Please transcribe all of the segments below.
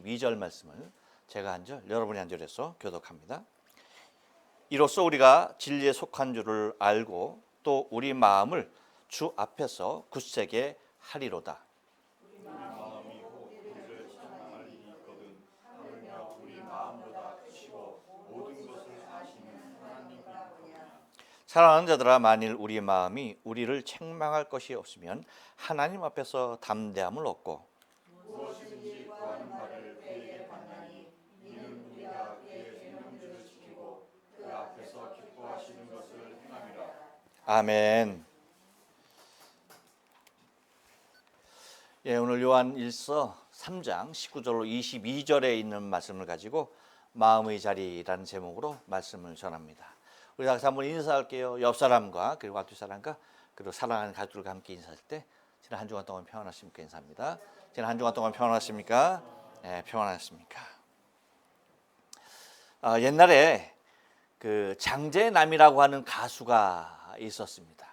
22절 말씀을 제가 한 절, 여러분이 한 절에서 교독합니다. 이로써 우리가 진리에 속한 줄을 알고 또 우리 마음을 주 앞에서 굳세게 하리로다. 사랑하는 자들아, 만일 우리 마음이 우리를 책망할 것이 없으면 하나님 앞에서 담대함을 얻고 무엇이든지 구하는 바를 그에게 받나니 이는 우리가 그의 계명들을 지키고 그 앞에서 기뻐하시는 것을 행함이라. 아멘. 예, 오늘 요한 1서 3장 19절로 22절에 있는 말씀을 가지고 마음의 자리라는 제목으로 말씀을 전합니다. 우리 다 같이 한번 인사할게요. 옆 사람과 그리고 앞뒤 사람과 그리고 사랑하는 가족들과 함께 인사할 때 지난 한 주간 동안 평안하십니까? 인사합니다. 지난 한 주간 동안 평안하십니까? 네, 평안하십니까? 옛날에 그 장재남이라고 하는 가수가 있었습니다.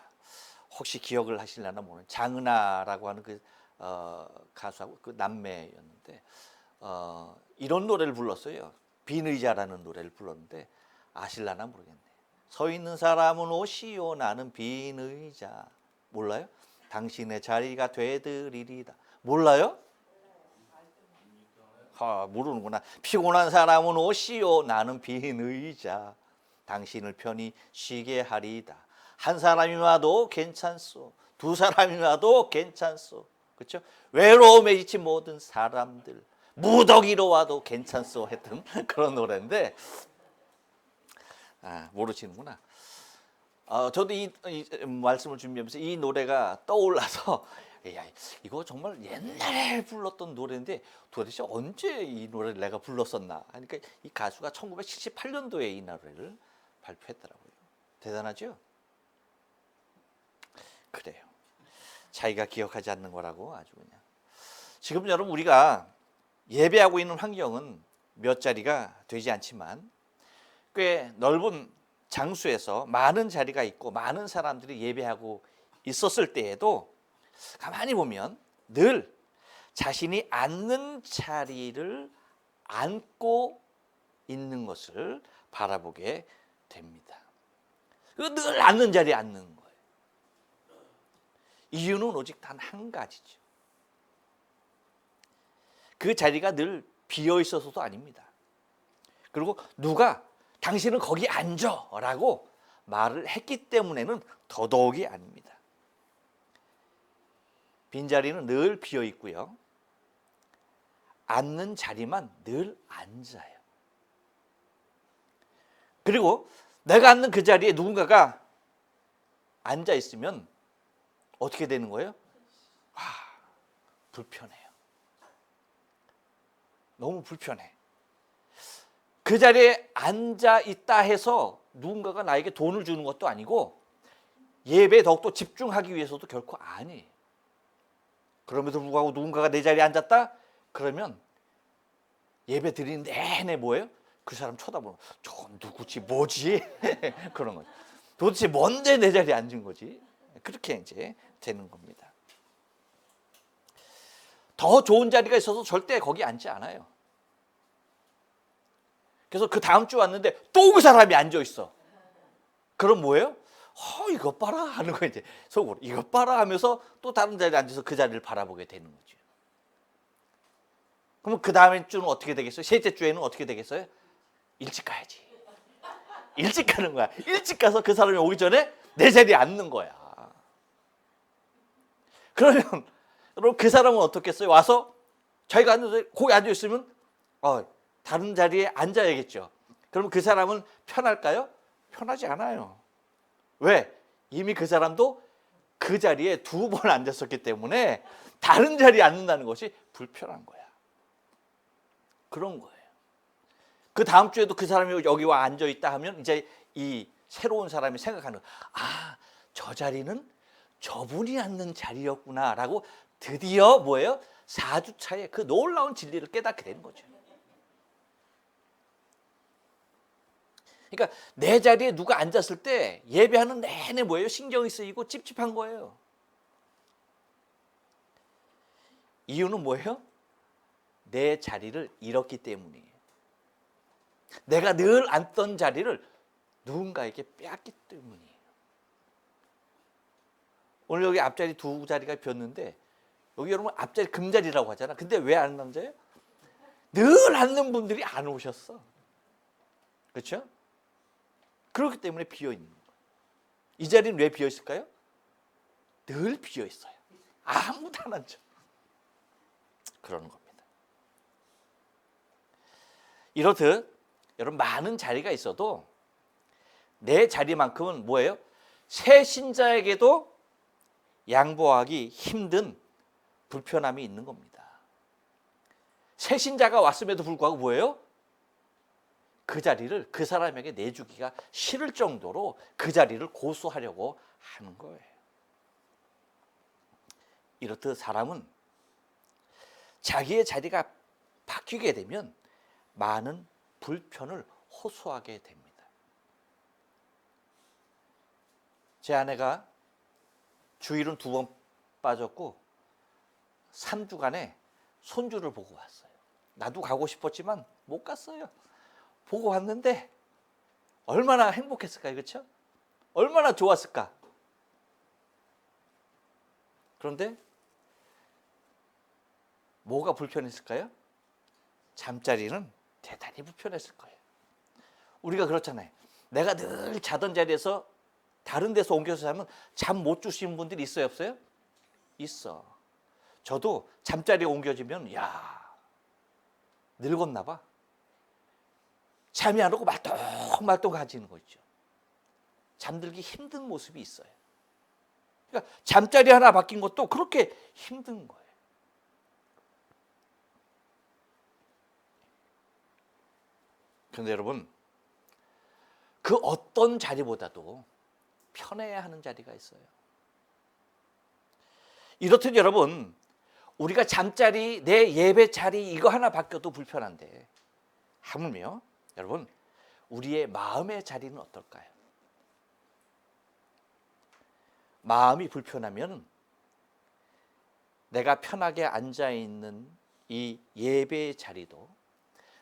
혹시 기억을 하시려나 모르는 장은아라고 하는 그 가수하고 그 남매였는데 이런 노래를 불렀어요. 빈 의자라는 노래를 불렀는데 아실라나 모르겠네. 서 있는 사람은 오시오 나는 빈 의자. 몰라요? 당신의 자리가 되드리리다. 몰라요? 모르는구나. 피곤한 사람은 오시오 나는 빈 의자. 당신을 편히 쉬게 하리다. 한 사람이 와도 괜찮소. 두 사람이 와도 괜찮소. 그렇죠? 외로움에 지친 모든 사람들 무더기로 와도 괜찮소 했던 그런 노래인데 모르시는구나. 저도 이 말씀을 준비하면서 이 노래가 떠올라서 야, 이거 정말 옛날에 불렀던 노래인데 도대체 언제 이 노래를 내가 불렀었나. 그러니까 이 가수가 1978년도에 이 노래를 발표했더라고요. 대단하죠? 그래요. 자기가 기억하지 않는 거라고 아주 그냥. 지금 여러분 우리가 예배하고 있는 환경은 몇 자리가 되지 않지만 꽤 넓은 장소에서 많은 자리가 있고 많은 사람들이 예배하고 있었을 때에도 가만히 보면 늘 자신이 앉는 자리를 앉고 있는 것을 바라보게 됩니다. 늘 앉는 자리에 앉는 거예요. 이유는 오직 단 한 가지죠. 그 자리가 늘 비어 있어서도 아닙니다. 그리고 누가 당신은 거기 앉아 라고 말을 했기 때문에는 더더욱이 아닙니다. 빈자리는 늘 비어 있고요. 앉는 자리만 늘 앉아요. 그리고 내가 앉는 그 자리에 누군가가 앉아 있으면 어떻게 되는 거예요? 불편해요. 너무 불편해. 그 자리에 앉아 있다 해서 누군가가 나에게 돈을 주는 것도 아니고 예배에 더욱더 집중하기 위해서도 결코 아니에요. 그럼에도 불구하고 누군가가 내 자리에 앉았다? 그러면 예배 드리는 내내 뭐예요? 그 사람 쳐다보는 저 누구지 뭐지? 그런 거죠. 도대체 뭔데 내 자리에 앉은 거지? 그렇게 이제 되는 겁니다. 더 좋은 자리가 있어서 절대 거기 앉지 않아요. 그래서 그 다음 주 왔는데 또 그 사람이 앉아 있어. 그럼 뭐예요? 이것 봐라 하는 거 이제 속으로 이것 봐라 하면서 또 다른 자리에 앉아서 그 자리를 바라보게 되는 거죠. 그러면 그 다음 주는 어떻게 되겠어요? 셋째 주에는 어떻게 되겠어요? 일찍 가야지. 일찍 가는 거야. 일찍 가서 그 사람이 오기 전에 내 자리에 앉는 거야. 그러면 여러분 그 사람은 어떻겠어요? 와서 자기가 앉아서 거기 앉아 있으면 다른 자리에 앉아야겠죠. 그러면 그 사람은 편할까요? 편하지 않아요. 왜? 이미 그 사람도 그 자리에 두 번 앉았었기 때문에 다른 자리에 앉는다는 것이 불편한 거야. 그런 거예요. 그 다음 주에도 그 사람이 여기 와 앉아 있다 하면 이제 이 새로운 사람이 생각하는 저 자리는 저분이 앉는 자리였구나라고 드디어 뭐예요? 4주 차에 그 놀라운 진리를 깨닫게 되는 거죠. 그러니까 내 자리에 누가 앉았을 때 예배하는 내내 뭐예요? 신경이 쓰이고 찝찝한 거예요. 이유는 뭐예요? 내 자리를 잃었기 때문이에요. 내가 늘 앉던 자리를 누군가에게 빼앗기 때문이에요. 오늘 여기 앞자리 두 자리가 비었는데 여기 여러분 앞자리 금자리라고 하잖아. 근데 왜 안 앉아요? 늘 앉는 분들이 안 오셨어. 그렇죠? 그렇기 때문에 비어 있는 거예요. 이 자리는 왜 비어 있을까요? 늘 비어 있어요. 아무도 안 앉아. 그러는 겁니다. 이렇듯 여러분 많은 자리가 있어도 내 자리만큼은 뭐예요? 새 신자에게도 양보하기 힘든 불편함이 있는 겁니다. 새 신자가 왔음에도 불구하고 뭐예요? 그 자리를 그 사람에게 내주기가 싫을 정도로 그 자리를 고수하려고 하는 거예요. 이렇듯 사람은 자기의 자리가 바뀌게 되면 많은 불편을 호소하게 됩니다. 제 아내가 주일은 2번 빠졌고 3주간에 손주를 보고 왔어요. 나도 가고 싶었지만 못 갔어요. 보고 왔는데 얼마나 행복했을까요? 그렇죠? 얼마나 좋았을까? 그런데 뭐가 불편했을까요? 잠자리는 대단히 불편했을 거예요. 우리가 그렇잖아요. 내가 늘 자던 자리에서 다른 데서 옮겨서 자면 잠 못 주시는 분들이 있어요, 없어요? 있어. 저도 잠자리에 옮겨지면 늙었나 봐. 잠이 안 오고 말똥말똥 가지는 거 있죠. 잠들기 힘든 모습이 있어요. 그러니까 잠자리 하나 바뀐 것도 그렇게 힘든 거예요. 그런데 여러분, 그 어떤 자리보다도 편해야 하는 자리가 있어요. 이렇듯 여러분, 우리가 잠자리, 내 예배 자리 이거 하나 바뀌어도 불편한데 하물며 여러분, 우리의 마음의 자리는 어떨까요? 마음이 불편하면 내가 편하게 앉아있는 이 예배의 자리도,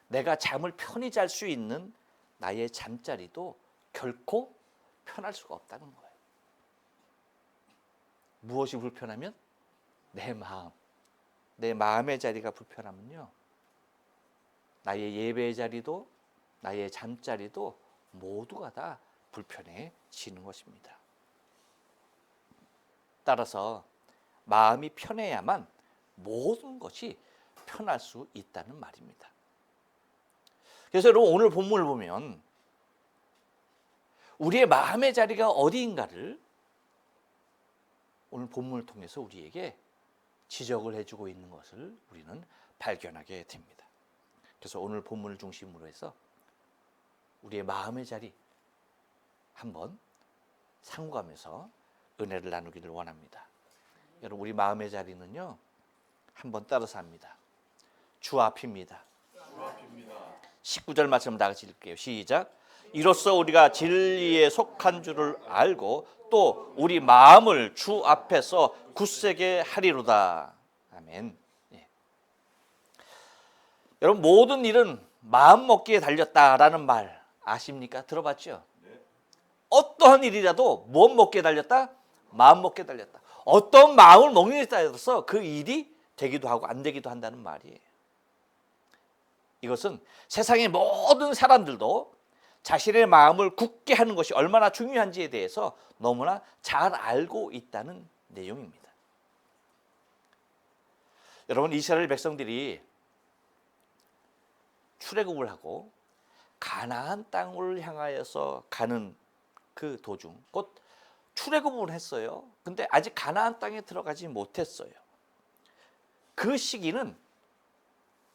내가 잠을 편히 잘 수 있는 나의 잠자리도 결코 편할 수가 없다는 거예요. 무엇이 불편하면? 내 마음, 내 마음의 자리가 불편하면요, 나의 예배의 자리도 나의 잠자리도 모두가 다 불편해지는 것입니다. 따라서 마음이 편해야만 모든 것이 편할 수 있다는 말입니다. 그래서 여러분, 오늘 본문을 보면 우리의 마음의 자리가 어디인가를 오늘 본문을 통해서 우리에게 지적을 해주고 있는 것을 우리는 발견하게 됩니다. 그래서 오늘 본문을 중심으로 해서 우리의 마음의 자리 한번 상고하면서 은혜를 나누기를 원합니다. 여러분, 우리 마음의 자리는요, 한번 따라서 합니다. 주 앞입니다. 19절 말씀 다 같이 읽을게요. 시작. 이로써 우리가 진리에 속한 줄을 알고 또 우리 마음을 주 앞에서 굳세게 하리로다. 아멘. 예. 여러분, 모든 일은 마음 먹기에 달렸다라는 말 아십니까? 들어봤죠? 네. 어떠한 일이라도 무엇 먹기에 달렸다? 마음 먹기에 달렸다. 어떤 마음을 먹느냐에 따라서 그 일이 되기도 하고 안 되기도 한다는 말이에요. 이것은 세상의 모든 사람들도 자신의 마음을 굳게 하는 것이 얼마나 중요한지에 대해서 너무나 잘 알고 있다는 내용입니다. 여러분, 이스라엘 백성들이 출애굽을 하고 가나안 땅을 향하여서 가는 그 도중, 곧 출애굽을 했어요. 근데 아직 가나안 땅에 들어가지 못했어요. 그 시기는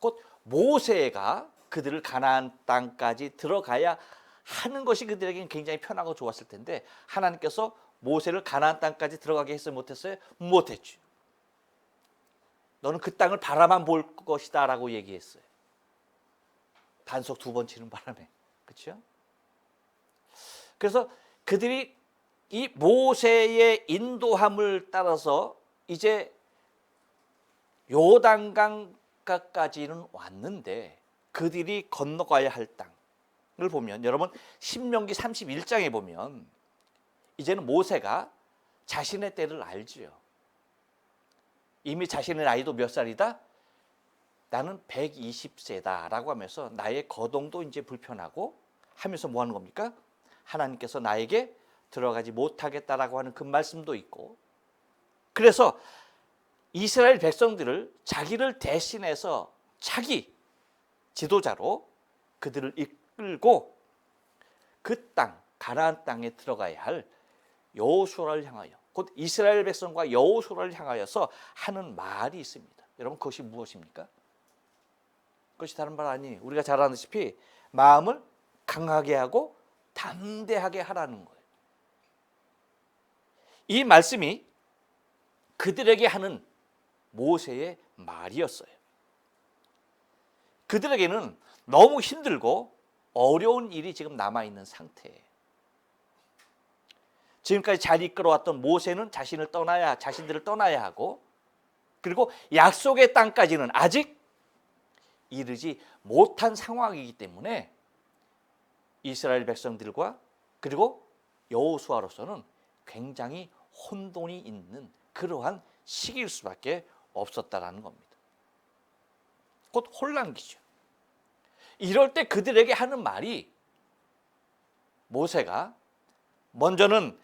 곧 모세가 그들을 가나안 땅까지 들어가야 하는 것이 그들에게는 굉장히 편하고 좋았을 텐데, 하나님께서 모세를 가나안 땅까지 들어가게 했어요? 못했어요? 못했죠. 너는 그 땅을 바라만 볼 것이다 라고 얘기했어요. 단속 2번 치는 바람에. 그렇죠? 그래서 그들이 이 모세의 인도함을 따라서 이제 요단강 바닷가까지는 왔는데 그들이 건너가야 할 땅을 보면, 여러분 신명기 31장에 보면 이제는 모세가 자신의 때를 알지요. 이미 자신의 나이도 몇 살이다? 나는 120세다 라고 하면서 나의 거동도 이제 불편하고 하면서 뭐 하는 겁니까? 하나님께서 나에게 들어가지 못하겠다라고 하는 그 말씀도 있고, 그래서 이스라엘 백성들을 자기를 대신해서 자기 지도자로 그들을 이끌고 그 땅, 가나안 땅에 들어가야 할 여호수아를 향하여, 곧 이스라엘 백성과 여호수아를 향하여서 하는 말이 있습니다. 여러분 그것이 무엇입니까? 그것이 다른 말 아니에요. 우리가 잘 아다시피 마음을 강하게 하고 담대하게 하라는 거예요. 이 말씀이 그들에게 하는 모세의 말이었어요. 그들에게는 너무 힘들고 어려운 일이 지금 남아있는 상태예요. 지금까지 잘 이끌어왔던 모세는 자신들을 떠나야 하고, 그리고 약속의 땅까지는 아직 이르지 못한 상황이기 때문에 이스라엘 백성들과 그리고 여호수아로서는 굉장히 혼돈이 있는 그러한 시기일 수밖에 없었다라는 겁니다. 곧 혼란기죠. 이럴 때 그들에게 하는 말이, 모세가 먼저는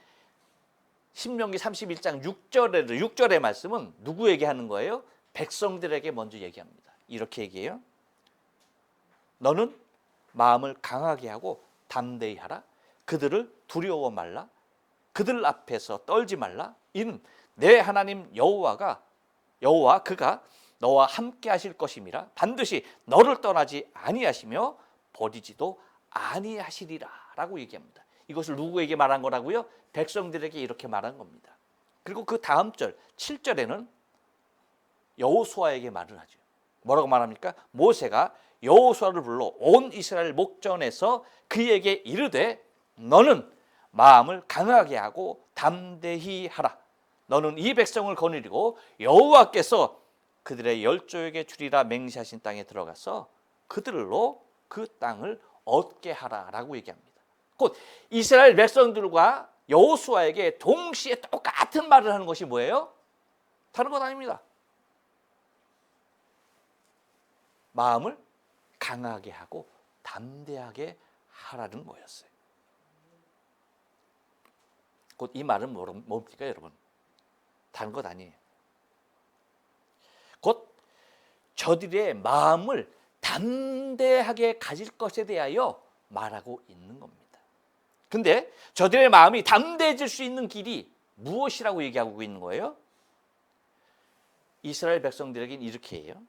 신명기 31장 6절의 말씀은 누구에게 하는 거예요? 백성들에게 먼저 얘기합니다. 이렇게 얘기해요. 너는 마음을 강하게 하고 담대히 하라. 그들을 두려워 말라. 그들 앞에서 떨지 말라. 이는 내 하나님 여호와 그가 너와 함께 하실 것임이라. 반드시 너를 떠나지 아니하시며 버리지도 아니하시리라 라고 얘기합니다. 이것을 누구에게 말한 거라고요? 백성들에게 이렇게 말한 겁니다. 그리고 그 다음 절 7절에는 여호수아에게 말을 하죠. 뭐라고 말합니까? 모세가 여호수아를 불러 온 이스라엘 목전에서 그에게 이르되 너는 마음을 강하게 하고 담대히 하라. 너는 이 백성을 거느리고 여호와께서 그들의 열조에게 주리라 맹세하신 땅에 들어가서 그들로 그 땅을 얻게 하라라고 얘기합니다. 곧 이스라엘 백성들과 여호수아에게 동시에 똑같은 말을 하는 것이 뭐예요? 다른 건 아닙니다. 마음을 강하게 하고 담대하게 하라는 거였어요. 곧 이 말은 뭡니까 여러분? 다른 것 아니에요. 곧 저들의 마음을 담대하게 가질 것에 대하여 말하고 있는 겁니다. 근데 저들의 마음이 담대해질 수 있는 길이 무엇이라고 얘기하고 있는 거예요? 이스라엘 백성들에게는 이렇게 해요.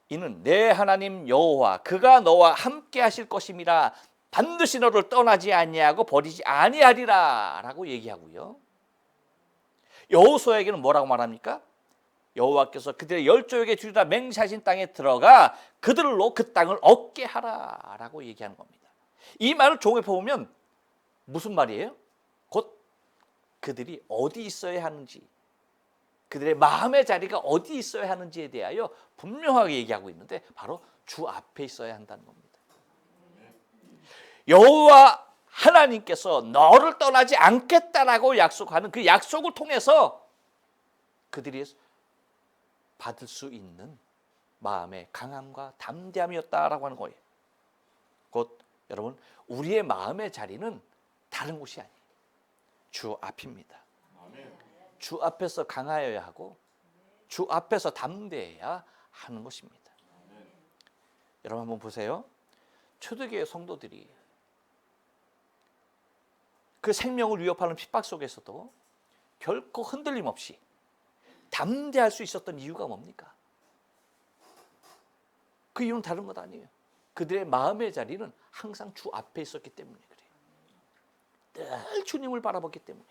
이는 내 하나님 여호와 그가 너와 함께 하실 것임이라. 반드시 너를 떠나지 아니하고 버리지 아니하리라 라고 얘기하고요. 여호수아에게는 뭐라고 말합니까? 여호와께서 그들의 열조에게 주리라 맹세하신 땅에 들어가 그들로 그 땅을 얻게 하라 라고 얘기하는 겁니다. 이 말을 종합해 보면 무슨 말이에요? 곧 그들이 어디 있어야 하는지, 그들의 마음의 자리가 어디 있어야 하는지에 대하여 분명하게 얘기하고 있는데 바로 주 앞에 있어야 한다는 겁니다. 여호와 하나님께서 너를 떠나지 않겠다라고 약속하는 그 약속을 통해서 그들이 받을 수 있는 마음의 강함과 담대함이었다라고 하는 거예요. 곧 여러분 우리의 마음의 자리는 다른 곳이 아니에요. 주 앞입니다. 주 앞에서 강하여야 하고 주 앞에서 담대해야 하는 것입니다. 여러분 한번 보세요. 초대교회 성도들이 그 생명을 위협하는 핍박 속에서도 결코 흔들림 없이 담대할 수 있었던 이유가 뭡니까? 그 이유는 다른 것 아니에요. 그들의 마음의 자리는 항상 주 앞에 있었기 때문에 그래요. 늘 주님을 바라봤기 때문에.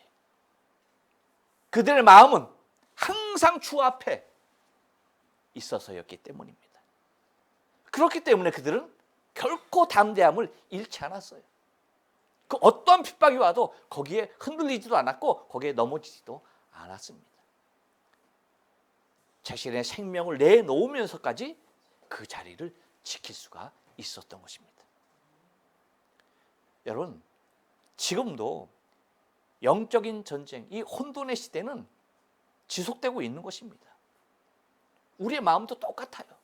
그들의 마음은 항상 주 앞에 있어서였기 때문입니다. 그렇기 때문에 그들은 결코 담대함을 잃지 않았어요. 그 어떠한 핍박이 와도 거기에 흔들리지도 않았고 거기에 넘어지지도 않았습니다. 자신의 생명을 내놓으면서까지 그 자리를 지킬 수가 있었던 것입니다. 여러분, 지금도 영적인 전쟁, 이 혼돈의 시대는 지속되고 있는 것입니다. 우리의 마음도 똑같아요.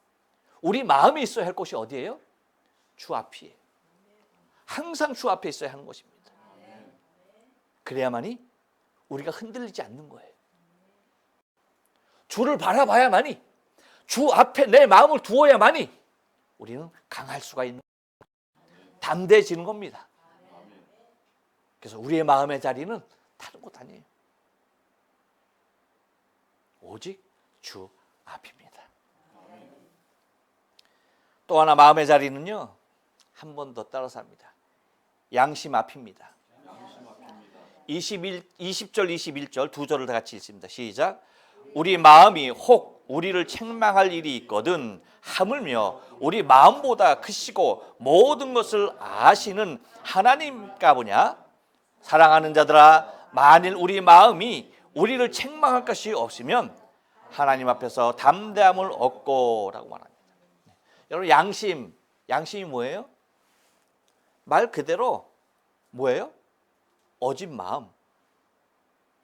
우리 마음에 있어야 할 곳이 어디예요? 주 앞이에요. 항상 주 앞에 있어야 하는 것입니다. 그래야만이 우리가 흔들리지 않는 거예요. 주를 바라봐야만이, 주 앞에 내 마음을 두어야만이 우리는 강할 수가 있는, 담대해지는 겁니다. 그래서 우리의 마음의 자리는 다른 곳 아니에요. 오직 주 앞입니다. 또 하나 마음의 자리는요, 한 번 더 따라서 합니다. 양심 앞입니다. 20절 21절 두 절을 다 같이 읽습니다. 시작. 우리 마음이 혹 우리를 책망할 일이 있거든 하물며 우리 마음보다 크시고 모든 것을 아시는 하나님까 보냐. 사랑하는 자들아, 만일 우리 마음이 우리를 책망할 것이 없으면 하나님 앞에서 담대함을 얻고 라고 말합니다. 여러분, 양심이 뭐예요? 말 그대로 뭐예요? 어진 마음.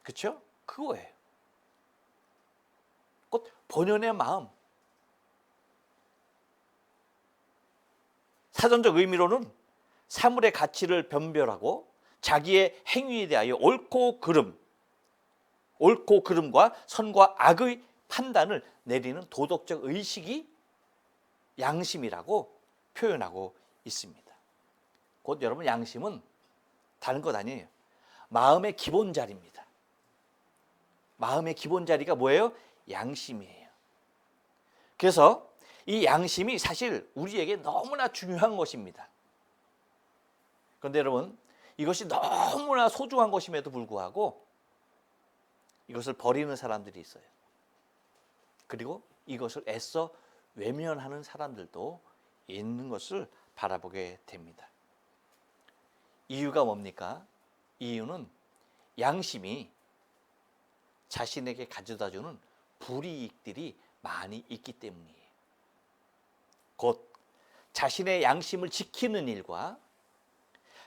그렇죠? 그거예요. 곧 본연의 마음. 사전적 의미로는 사물의 가치를 변별하고 자기의 행위에 대하여 옳고 그름과 선과 악의 판단을 내리는 도덕적 의식이 양심이라고 표현하고 있습니다. 곧 여러분, 양심은 다른 것 아니에요. 마음의 기본 자리입니다. 마음의 기본 자리가 뭐예요? 양심이에요. 그래서 이 양심이 사실 우리에게 너무나 중요한 것입니다. 그런데 여러분, 이것이 너무나 소중한 것임에도 불구하고 이것을 버리는 사람들이 있어요. 그리고 이것을 애써 외면하는 사람들도 있는 것을 바라보게 됩니다. 이유가 뭡니까? 이유는 양심이 자신에게 가져다주는 불이익들이 많이 있기 때문이에요. 곧 자신의 양심을 지키는 일과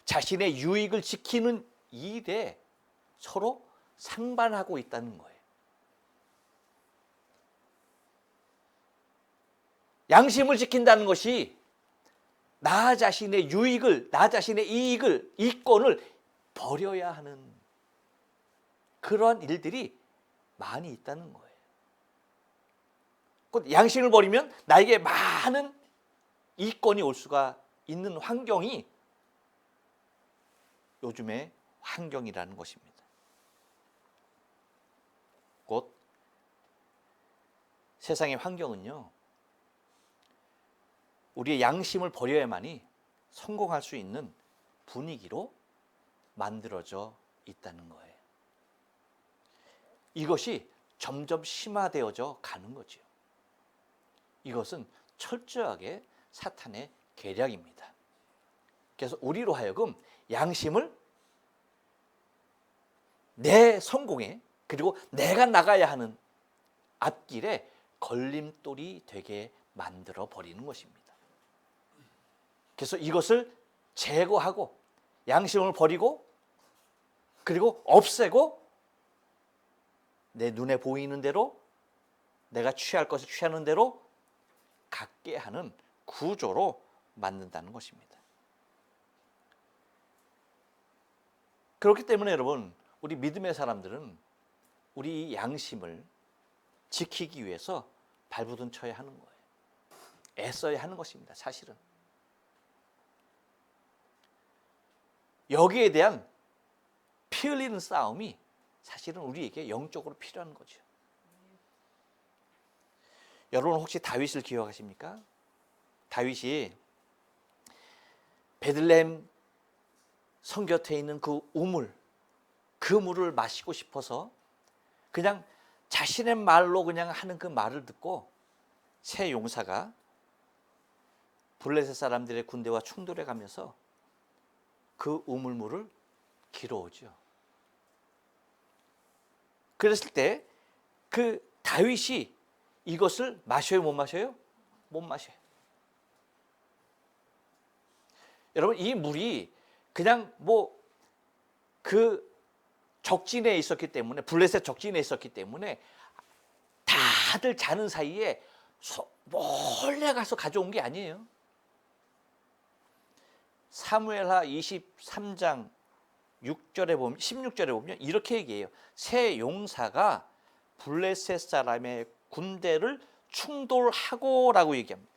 자신의 유익을 지키는 일에 서로 상반하고 있다는 거예요. 양심을 지킨다는 것이 나 자신의 유익을, 나 자신의 이익을, 이권을 버려야 하는 그러한 일들이 많이 있다는 거예요. 곧 양심을 버리면 나에게 많은 이권이 올 수가 있는 환경이 요즘의 환경이라는 것입니다. 곧 세상의 환경은요, 우리의 양심을 버려야만이 성공할 수 있는 분위기로 만들어져 있다는 거예요. 이것이 점점 심화되어져 가는 거죠. 이것은 철저하게 사탄의 계략입니다. 그래서 우리로 하여금 양심을 내 성공에, 그리고 내가 나가야 하는 앞길에 걸림돌이 되게 만들어 버리는 것입니다. 그래서 이것을 제거하고 양심을 버리고 그리고 없애고 내 눈에 보이는 대로 내가 취할 것을 취하는 대로 갖게 하는 구조로 만든다는 것입니다. 그렇기 때문에 여러분, 우리 믿음의 사람들은 우리 양심을 지키기 위해서 발부둥 쳐야 하는 거예요. 애써야 하는 것입니다. 사실은. 여기에 대한 피 흘리는 싸움이 사실은 우리에게 영적으로 필요한 거죠. 여러분, 혹시 다윗을 기억하십니까? 다윗이 베들레헴 성 곁에 있는 그 우물, 그 물을 마시고 싶어서 그냥 자신의 말로 그냥 하는 그 말을 듣고 새 용사가 블레셋 사람들의 군대와 충돌해 가면서 그 우물물을 길어오죠. 그랬을 때 그 다윗이 이것을 마셔요, 못 마셔요? 못 마셔요. 여러분, 이 물이 그냥 그 적진에 있었기 때문에, 블레셋 적진에 있었기 때문에 다들 자는 사이에 몰래 가서 가져온 게 아니에요. 사무엘하 23장 6절에 보면, 16절에 보면 이렇게 얘기해요. 새 용사가 블레셋 사람의 군대를 충돌하고라고 얘기합니다.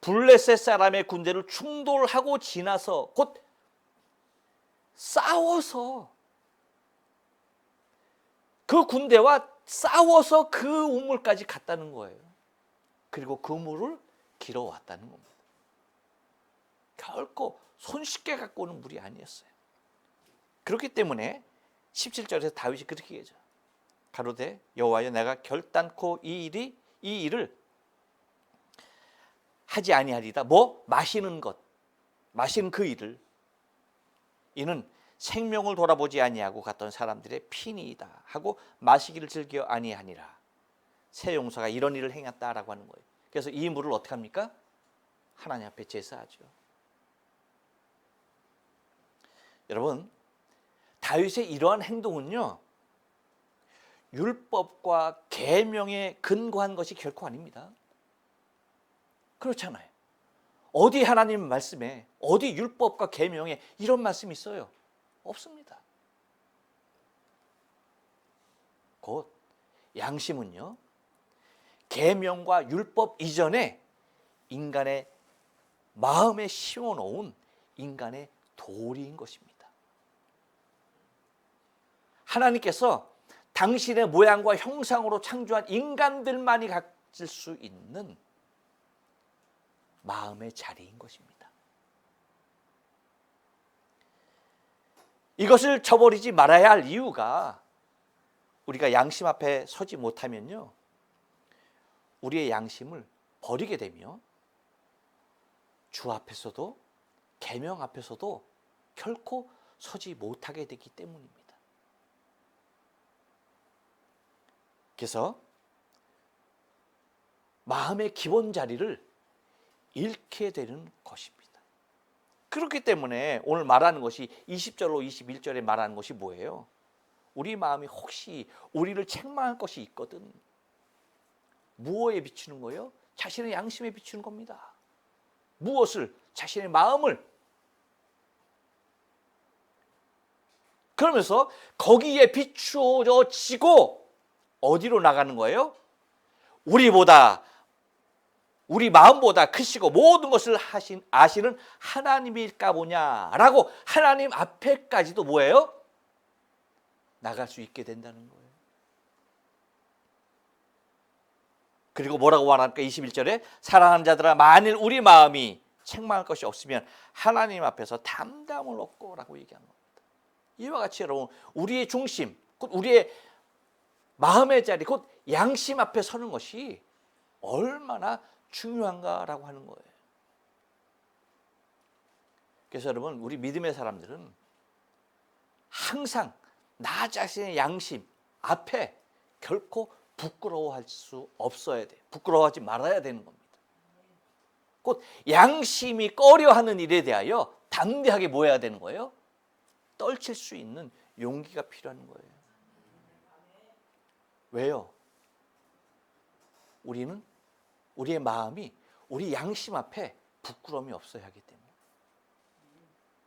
블레셋 사람의 군대를 충돌하고 지나서 곧 싸워서, 그 군대와 싸워서 그 우물까지 갔다는 거예요. 그리고 그 물을 길어왔다는 겁니다. 결코 손쉽게 갖고 오는 물이 아니었어요. 그렇기 때문에 17절에서 다윗이 그렇게 얘기하죠. 가로되 여호와여, 내가 결단코 이 일을 하지 아니하리다. 마시는 그 일을. 이는 생명을 돌아보지 아니하고 갔던 사람들의 피니이다 하고 마시기를 즐겨 아니하니라. 새 용사가 이런 일을 행했다라고 하는 거예요. 그래서 이 물을 어떻게 합니까? 하나님 앞에 제사하죠. 여러분, 다윗의 이러한 행동은요, 율법과 계명에 근거한 것이 결코 아닙니다. 그렇잖아요. 어디 하나님 말씀에, 어디 율법과 계명에 이런 말씀이 있어요? 없습니다. 곧 양심은요, 계명과 율법 이전에 인간의 마음에 심어놓은 인간의 도리인 것입니다. 하나님께서 당신의 모양과 형상으로 창조한 인간들만이 가질 수 있는 마음의 자리인 것입니다. 이것을 저버리지 말아야 할 이유가, 우리가 양심 앞에 서지 못하면요, 우리의 양심을 버리게 되며 주 앞에서도 계명 앞에서도 결코 서지 못하게 되기 때문입니다. 그래서 마음의 기본 자리를 잃게 되는 것입니다. 그렇기 때문에 오늘 말하는 것이 20절로 21절에 말하는 것이 뭐예요? 우리 마음이 혹시 우리를 책망할 것이 있거든. 무엇에 비추는 거예요? 자신의 양심에 비추는 겁니다. 무엇을? 자신의 마음을. 그러면서 거기에 비추어지고 어디로 나가는 거예요? 우리 마음보다 크시고 모든 것을 아시는 하나님일까 보냐라고 하나님 앞에까지도 뭐예요? 나갈 수 있게 된다는 거예요. 그리고 뭐라고 말합니까? 21절에 사랑하는 자들아, 만일 우리 마음이 책망할 것이 없으면 하나님 앞에서 담담을 얻고라고 얘기하는 겁니다. 이와 같이 여러분, 우리의 중심, 곧 우리의 마음의 자리, 곧 양심 앞에 서는 것이 얼마나 중요한가라고 하는 거예요. 그래서 여러분, 우리 믿음의 사람들은 항상 나 자신의 양심 앞에 결코 부끄러워할 수 없어야 돼요. 부끄러워하지 말아야 되는 겁니다. 곧 양심이 꺼려하는 일에 대하여 담대하게 뭐 해야 되는 거예요? 떨칠 수 있는 용기가 필요한 거예요. 왜요? 우리는 우리의 마음이 우리 양심 앞에 부끄러움이 없어야 하기 때문에,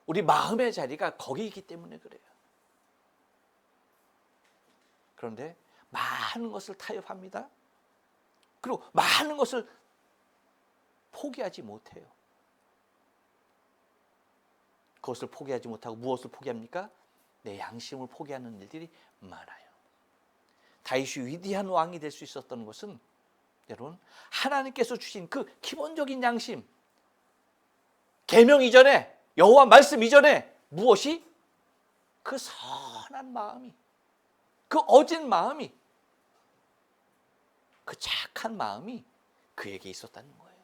우리 마음의 자리가 거기 있기 때문에 그래요. 그런데 많은 것을 타협합니다. 그리고 많은 것을 포기하지 못해요. 그것을 포기하지 못하고 무엇을 포기합니까? 내 양심을 포기하는 일들이 많아요. 다윗이 위대한 왕이 될 수 있었던 것은 여러분, 하나님께서 주신 그 기본적인 양심, 계명 이전에, 여호와 말씀 이전에 무엇이? 그 선한 마음이, 그 어진 마음이, 그 착한 마음이 그에게 있었다는 거예요.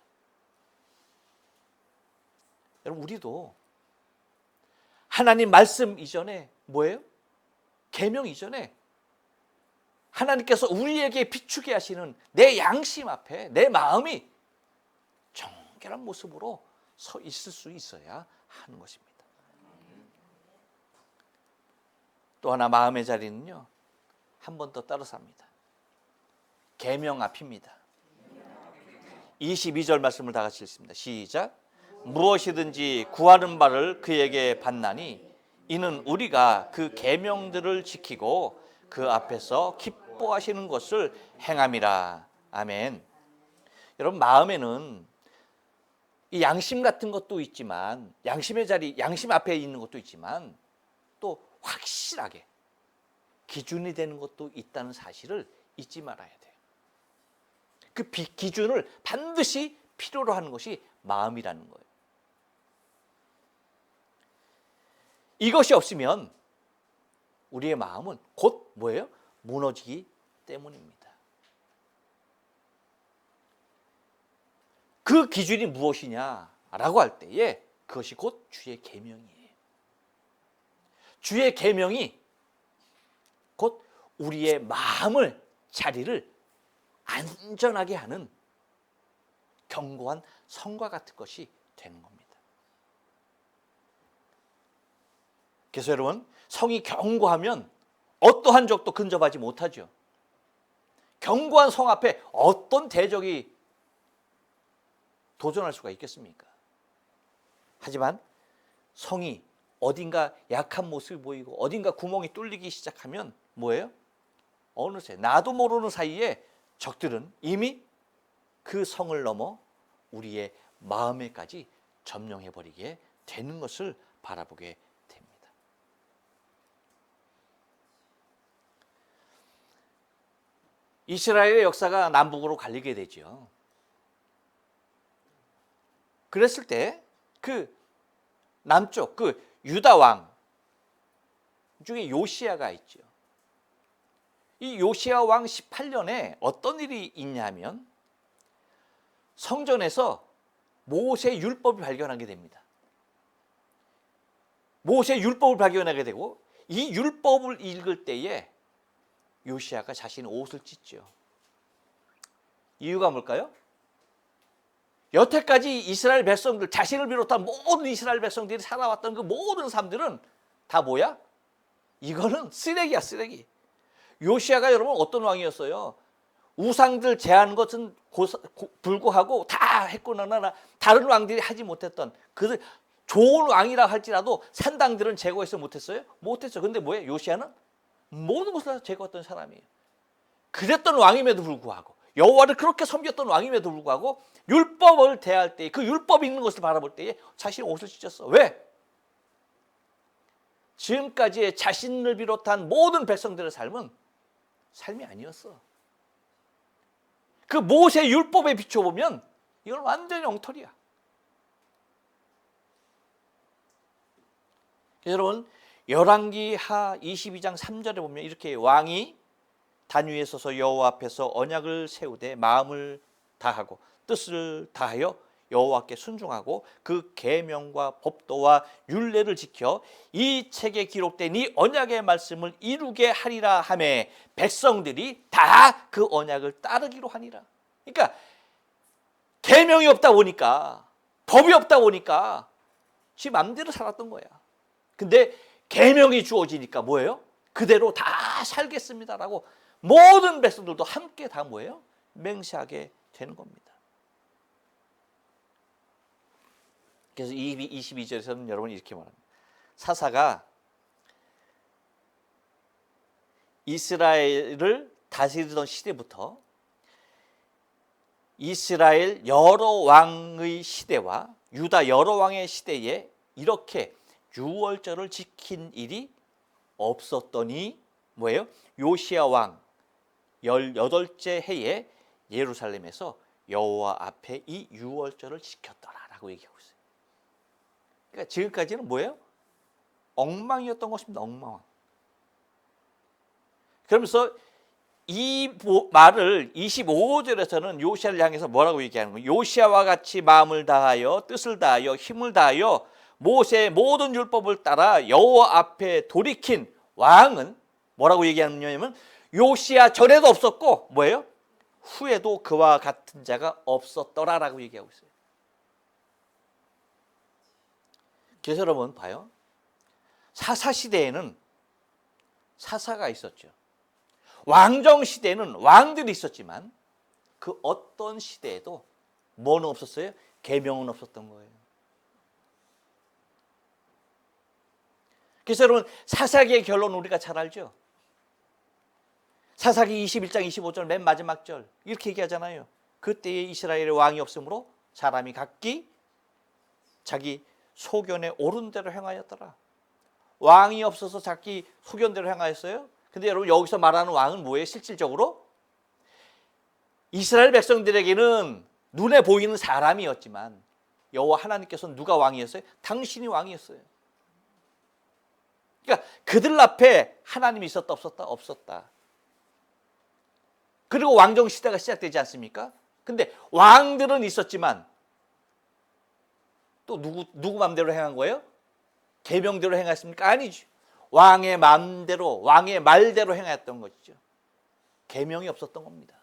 여러분, 우리도 하나님 말씀 이전에 뭐예요? 계명 이전에 하나님께서 우리에게 비추게 하시는 내 양심 앞에 내 마음이 정결한 모습으로 서 있을 수 있어야 하는 것입니다. 또 하나 마음의 자리는요, 한 번 더 따라서 합니다. 계명 앞입니다. 22절 말씀을 다 같이 읽습니다. 시작. 무엇이든지 구하는 바를 그에게 받나니 이는 우리가 그 계명들을 지키고 그 앞에서 기뻐하시는 것을 행함이라. 아멘. 여러분, 마음에는 이 양심 같은 것도 있지만, 양심의 자리, 양심 앞에 있는 것도 있지만, 또 확실하게 기준이 되는 것도 있다는 사실을 잊지 말아야 돼요. 그 기준을 반드시 필요로 하는 것이 마음이라는 거예요. 이것이 없으면 우리의 마음은 곧 뭐예요? 무너지기 때문입니다. 그 기준이 무엇이냐라고 할 때에 그것이 곧 주의 계명이에요. 주의 계명이 곧 우리의 마음을, 자리를 안전하게 하는 견고한 성과 같은 것이 되는 겁니다. 그래서 여러분, 성이 견고하면 어떠한 적도 근접하지 못하죠. 견고한 성 앞에 어떤 대적이 도전할 수가 있겠습니까? 하지만 성이 어딘가 약한 모습을 보이고 어딘가 구멍이 뚫리기 시작하면 뭐예요? 어느새 나도 모르는 사이에 적들은 이미 그 성을 넘어 우리의 마음에까지 점령해버리게 되는 것을 바라보게 됩니다. 이스라엘의 역사가 남북으로 갈리게 되죠. 그랬을 때 그 남쪽 그 유다 왕 중에 요시야가 있죠. 이 요시야 왕 18년에 어떤 일이 있냐면 성전에서 모세 율법이 발견하게 됩니다. 모세 율법을 발견하게 되고 이 율법을 읽을 때에 요시야가 자신의 옷을 찢죠. 이유가 뭘까요? 여태까지 이스라엘 백성들, 자신을 비롯한 모든 이스라엘 백성들이 살아왔던 그 모든 사람들은 다 뭐야? 이거는 쓰레기야, 쓰레기. 요시야가 여러분 어떤 왕이었어요? 우상들 제한 것은 불구하고 다 했고 나나 다른 왕들이 하지 못했던 그 좋은 왕이라 할지라도 산당들은 제거해서 못했어요? 못했죠. 근데 뭐예요? 요시야는 모든 것을 제거했던 사람이에요. 그랬던 왕임에도 불구하고 여호와를 그렇게 섬겼던 왕임에도 불구하고 율법을 대할 때 그 율법 읽는 것을 바라볼 때에 자신의 옷을 찢었어. 왜? 지금까지의 자신을 비롯한 모든 백성들의 삶은 삶이 아니었어. 그 모세 율법에 비춰보면 이건 완전히 엉터리야. 여러분, 열왕기 하 22장 3절에 보면 이렇게 왕이 단 위에 서서 여호와 앞에서 언약을 세우되 마음을 다하고 뜻을 다하여 여호와께 순종하고 그 계명과 법도와 율례를 지켜 이 책에 기록된 이 언약의 말씀을 이루게 하리라 하매 백성들이 다 그 언약을 따르기로 하니라. 그러니까 계명이 없다 보니까, 법이 없다 보니까 지 맘대로 살았던 거야. 근데 계명이 주어지니까 뭐예요? 그대로 다 살겠습니다라고 모든 백성들도 함께 다 뭐예요? 맹세하게 되는 겁니다. 그래서 22절에서는 여러분이 이렇게 말합니다. 사사가 이스라엘을 다스리던 시대부터 이스라엘 여러 왕의 시대와 유다 여러 왕의 시대에 이렇게 유월절을 지킨 일이 없었더니 뭐예요? 요시야 왕 18째 해에 예루살렘에서 여호와 앞에 이 유월절을 지켰더라라고 얘기하고 있어요. 그러니까 지금까지는 뭐예요? 엉망이었던 것입니다. 엉망. 그러면서 이 말을 25절에서는 요시야를 향해서 뭐라고 얘기하는 거예요? 요시야와 같이 마음을 다하여 뜻을 다하여 힘을 다하여 모세의 모든 율법을 따라 여호와 앞에 돌이킨 왕은 뭐라고 얘기하느냐면 요시야 전에도 없었고 뭐예요? 후에도 그와 같은 자가 없었더라라고 얘기하고 있어요. 그래서 여러분 봐요. 사사 시대에는 사사가 있었죠. 왕정 시대에는 왕들이 있었지만 그 어떤 시대에도 뭐는 없었어요? 계명은 없었던 거예요. 그래서 여러분 사사기의 결론 우리가 잘 알죠. 사사기 21장 25절 맨 마지막 절 이렇게 얘기하잖아요. 그때에 이스라엘의 왕이 없으므로 사람이 각기 자기 소견에 옳은 대로 행하였더라. 왕이 없어서 자기 소견대로 행하였어요. 근데 여러분 여기서 말하는 왕은 뭐예요? 실질적으로 이스라엘 백성들에게는 눈에 보이는 사람이었지만 여호와 하나님께서는 누가 왕이었어요? 당신이 왕이었어요. 그러니까 그들 앞에 하나님이 있었다 없었다? 없었다. 그리고 왕정 시대가 시작되지 않습니까? 근데 왕들은 있었지만 또 누구 마음대로 행한 거예요? 계명대로 행했습니까? 아니죠. 왕의 마음대로 왕의 말대로 행했던 것이죠. 계명이 없었던 겁니다.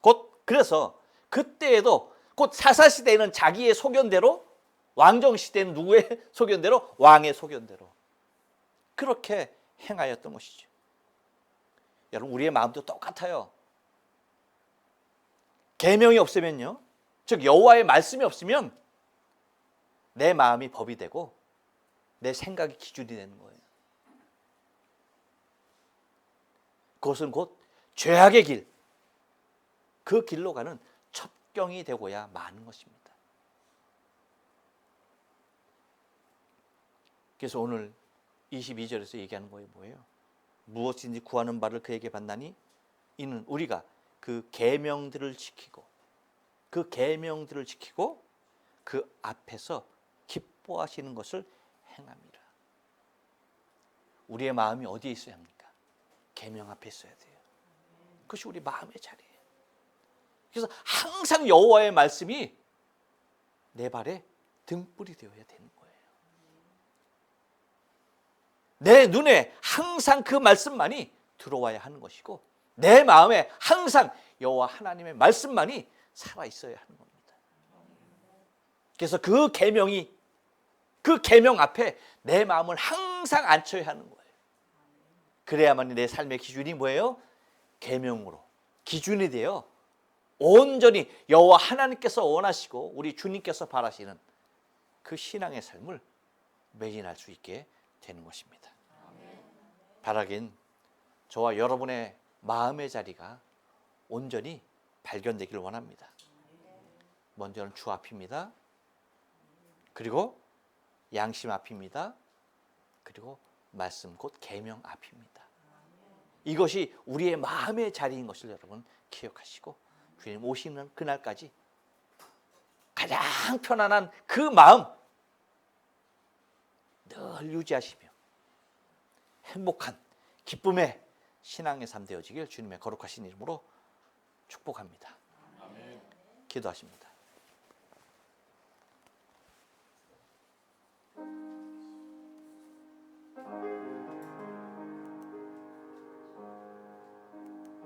곧 그래서 그때에도 곧 사사 시대에는 자기의 소견대로 왕정 시대는 누구의 소견대로? 왕의 소견대로 그렇게 행하였던 것이죠. 여러분 우리의 마음도 똑같아요. 계명이 없으면요, 즉 여호와의 말씀이 없으면 내 마음이 법이 되고 내 생각이 기준이 되는 거예요. 그것은 곧 죄악의 길, 그 길로 가는 첩경이 되고야 마는 것입니다. 그래서 오늘 22절에서 얘기하는 거예요. 뭐예요? 무엇인지 구하는 바를 그에게 받나니 이는 우리가 그 계명들을 지키고 그 계명들을 지키고 그 앞에서 기뻐하시는 것을 행합니다. 우리의 마음이 어디에 있어야 합니까? 계명 앞에 있어야 돼요. 그것이 우리 마음의 자리예요. 그래서 항상 여호와의 말씀이 내 발에 등불이 되어야 되는 거예요. 내 눈에 항상 그 말씀만이 들어와야 하는 것이고 내 마음에 항상 여호와 하나님의 말씀만이 살아 있어야 하는 겁니다. 그래서 그 계명이 그 계명 앞에 내 마음을 항상 앉혀야 하는 거예요. 그래야만 내 삶의 기준이 뭐예요? 계명으로 기준이 되어 온전히 여호와 하나님께서 원하시고 우리 주님께서 바라시는 그 신앙의 삶을 매진할 수 있게 되는 것입니다. 바라긴 저와 여러분의 마음의 자리가 온전히 발견되기를 원합니다. 먼저는 주 앞입니다. 그리고 양심 앞입니다. 그리고 말씀 곧 계명 앞입니다. 이것이 우리의 마음의 자리인 것을 여러분 기억하시고 주님 오시는 그날까지 가장 편안한 그 마음 늘 유지하시며 행복한 기쁨의 신앙의 삶 되어지길 주님의 거룩하신 이름으로 축복합니다. 기도하십니다.